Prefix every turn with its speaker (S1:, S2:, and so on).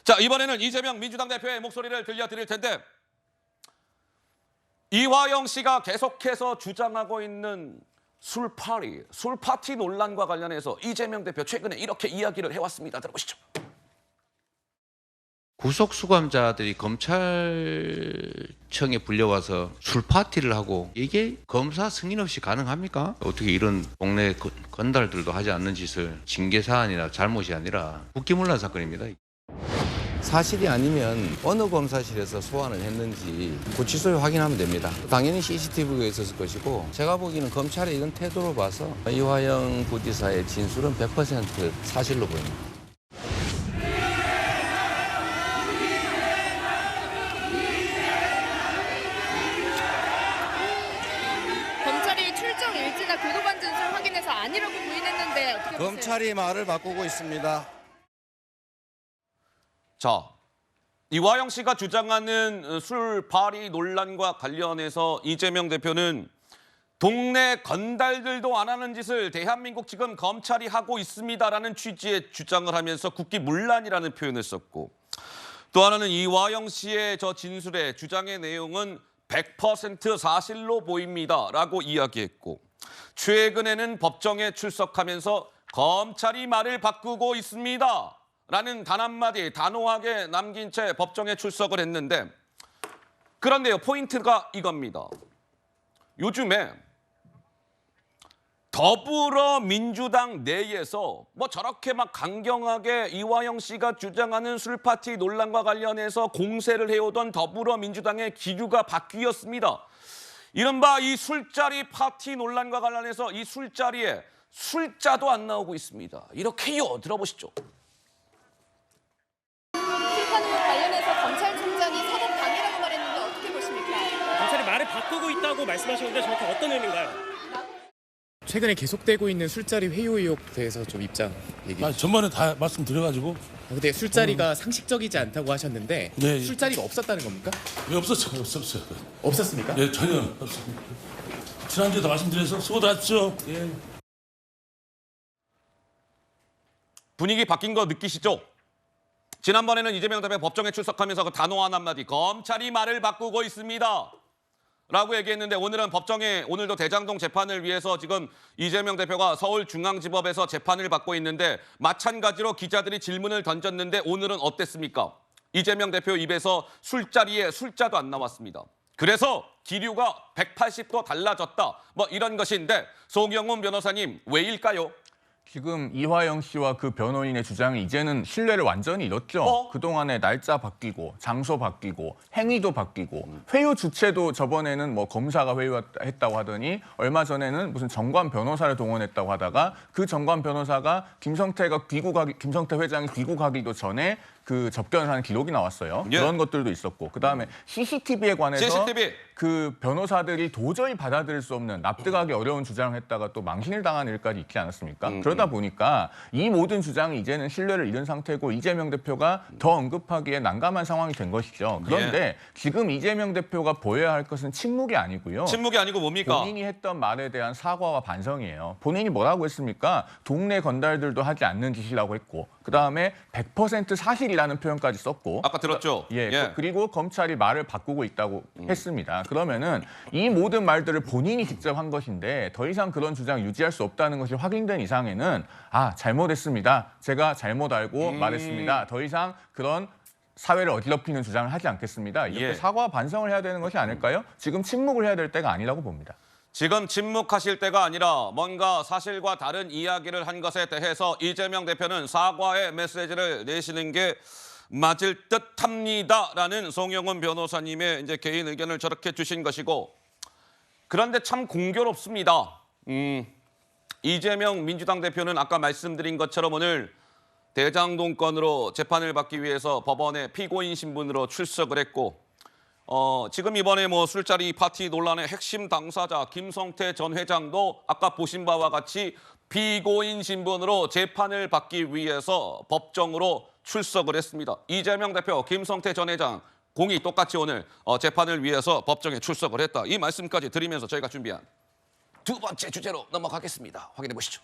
S1: 자, 이번에는 이재명 민주당 대표의 목소리를 들려드릴 텐데 이화영 씨가 계속해서 주장하고 있는 술파티 논란과 관련해서 이재명 대표 최근에 이렇게 이야기를 해왔습니다. 들어보시죠.
S2: 구속수감자들이 검찰청에 불려와서 술파티를 하고 이게 검사 승인 없이 가능합니까? 어떻게 이런 동네 건달들도 하지 않는 짓을 징계사안이나 잘못이 아니라 국기문란 사건입니다. 사실이 아니면 어느 검사실에서 소환을 했는지 구치소에 확인하면 됩니다. 당연히 CCTV가 있었을 것이고 제가 보기에는 검찰의 이런 태도로 봐서 이화영 부지사의 진술은 100% 사실로 보입니다.
S3: 검찰이 출정 일지나 교도관 진술 확인해서 아니라고 부인했는데 어떻게 보세요?
S4: 검찰이 말을 바꾸고 있습니다.
S1: 자, 이화영 씨가 주장하는 술파리 논란과 관련해서 이재명 대표는 동네 건달들도 안 하는 짓을 대한민국 지금 검찰이 하고 있습니다라는 취지의 주장을 하면서 국기문란이라는 표현을 썼고, 또 하나는 이화영 씨의 저 진술의 주장의 내용은 100% 사실로 보입니다라고 이야기했고, 최근에는 법정에 출석하면서 검찰이 말을 바꾸고 있습니다 라는 단 한마디 단호하게 남긴 채 법정에 출석을 했는데, 그런데요, 포인트가 이겁니다. 요즘에 더불어민주당 내에서 뭐 저렇게 막 강경하게 이화영 씨가 주장하는 술파티 논란과 관련해서 공세를 해오던 더불어민주당의 기류가 바뀌었습니다. 이른바 이 술자리 파티 논란과 관련해서 이 술자리에 술자도 안 나오고 있습니다. 이렇게요. 들어보시죠.
S3: 관련해서 검찰총장이 사법 방해라고 말했는데 어떻게 보십니까?
S5: 검찰이 말을 바꾸고 있다고 말씀하셨는데 정확히 어떤 의미인가요?
S6: 최근에 계속되고 있는 술자리 회유 의혹에 대해서 좀 입장 얘기해 주시죠.
S7: 전번에 다 말씀드려가지고.
S6: 근데 술자리가 상식적이지 않다고 하셨는데
S7: 네.
S6: 술자리가 없었다는 겁니까?
S7: 왜 없었어요? 없었어요.
S6: 없었습니까?
S7: 예, 전혀 없습니다. 지난주에도 말씀드려서 수고들 하십시오. 예.
S1: 분위기 바뀐 거 느끼시죠? 지난번에는 이재명 대표 법정에 출석하면서 그 단호한 한마디, 검찰이 말을 바꾸고 있습니다 라고 얘기했는데, 오늘은 법정에, 오늘도 대장동 재판을 위해서 지금 이재명 대표가 서울중앙지법에서 재판을 받고 있는데, 마찬가지로 기자들이 질문을 던졌는데 오늘은 어땠습니까? 이재명 대표 입에서 술자리에 술자도 안 나왔습니다. 그래서 기류가 180도 달라졌다, 뭐 이런 것인데, 송영훈 변호사님, 왜일까요?
S8: 지금 이화영 씨와 그 변호인의 주장이 이제는 신뢰를 완전히 잃었죠. 그동안에 날짜 바뀌고 장소 바뀌고 행위도 바뀌고 회유 주체도 저번에는 뭐 검사가 회유했다고 하더니 얼마 전에는 무슨 정관 변호사를 동원했다고 하다가 그 정관 변호사가 김성태 회장이 귀국하기도 전에 그 접견을 한 기록이 나왔어요.
S1: 예.
S8: 그런 것들도 있었고, 그다음에 CCTV에 관해서
S1: CCTV.
S8: 그 변호사들이 도저히 받아들일 수 없는, 납득하기 어려운 주장을 했다가 또 망신을 당한 일까지 있지 않았습니까? 그러다 보니까 이 모든 주장이 이제는 신뢰를 잃은 상태고 이재명 대표가 더 언급하기에 난감한 상황이 된 것이죠. 그런데 지금 이재명 대표가 보여야 할 것은 침묵이 아니고요.
S1: 침묵이 아니고 뭡니까?
S8: 본인이 했던 말에 대한 사과와 반성이에요. 본인이 뭐라고 했습니까? 동네 건달들도 하지 않는 짓이라고 했고, 그다음에 100% 사실이라는 표현까지 썼고,
S1: 아까 들었죠?
S8: 예. 그리고 검찰이 말을 바꾸고 있다고 했습니다. 그러면은 이 모든 말들을 본인이 직접 한 것인데 더 이상 그런 주장 유지할 수 없다는 것이 확인된 이상에는 잘못했습니다. 제가 잘못 알고 말했습니다. 더 이상 그런 사회를 어지럽히는 주장을 하지 않겠습니다. 이렇게 사과와 반성을 해야 되는 것이 아닐까요? 지금 침묵을 해야 될 때가 아니라고 봅니다.
S1: 지금 침묵하실 때가 아니라 뭔가 사실과 다른 이야기를 한 것에 대해서 이재명 대표는 사과의 메시지를 내시는 게 맞을 듯합니다라는 송영훈 변호사님의 이제 개인 의견을 저렇게 주신 것이고, 그런데 참 공교롭습니다. 이재명 민주당 대표는 아까 말씀드린 것처럼 오늘 대장동 건으로 재판을 받기 위해서 법원에 피고인 신분으로 출석을 했고, 지금 이번에 뭐 술자리 파티 논란의 핵심 당사자 김성태 전 회장도 아까 보신 바와 같이 피고인 신분으로 재판을 받기 위해서 법정으로 출석을 했습니다. 이재명 대표, 김성태 전 회장 공이 똑같이 오늘 재판을 위해서 법정에 출석을 했다. 이 말씀까지 드리면서 저희가 준비한 두 번째 주제로 넘어가겠습니다. 확인해 보시죠.